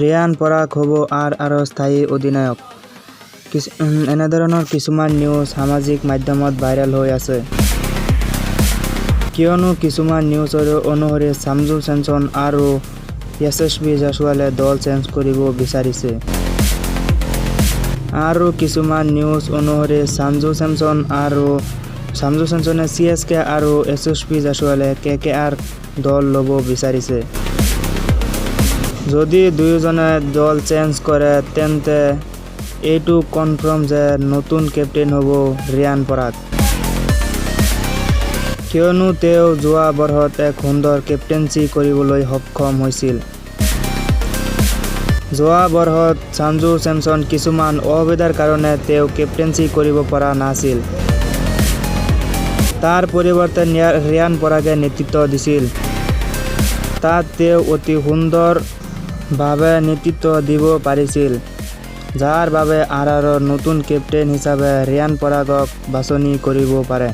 ৰিয়ান পৰাগ হ'ব আৰু স্থায়ী অধিনায়ক। এনেধৰণৰ কিছুমান নিউজ সামাজিক মাধ্যমত ভাইৰেল হৈ আছে। কিয়নো কিছুমান নিউজ অনুসৰি সঞ্জু চেমছন আৰু যশস্বী জয়সৱালে দল চেঞ্জ কৰিব বিচাৰিছে। আৰু কিছুমান নিউজ অনুসৰি সঞ্জু চেমছনে CSK আৰু যশস্বী জয়সৱালে KKR দল ল'ব বিচাৰিছে। যদি দুয়োজনে দল চেঞ্জ কৰে তেন্তে এইটো কনফাৰ্ম যে নতুন কেপ্টেইন হ'ব ৰিয়ান পৰাগ। কিয়নো তেওঁ যোৱা বৰ্ষত এক সুন্দৰ কেপ্টেইনচি কৰিবলৈ সক্ষম হৈছিল। যোৱা বৰ্ষত সঞ্জু চেমছন কিছুমান অসুবিধাৰ কাৰণে তেওঁ কেপ্টেইনচি কৰিব পৰা নাছিল। তাৰ পৰিৱৰ্তে ৰিয়ান পৰাগে নেতৃত্ব দিছিল। তাত তেওঁ অতি সুন্দৰভাৱে নেতৃত্ব দিব পাৰিছিল, যাৰ বাবে RRৰ নতুন কেপ্টেইন হিচাপে ৰিয়ান পৰাগক বাছনি কৰিব পাৰে।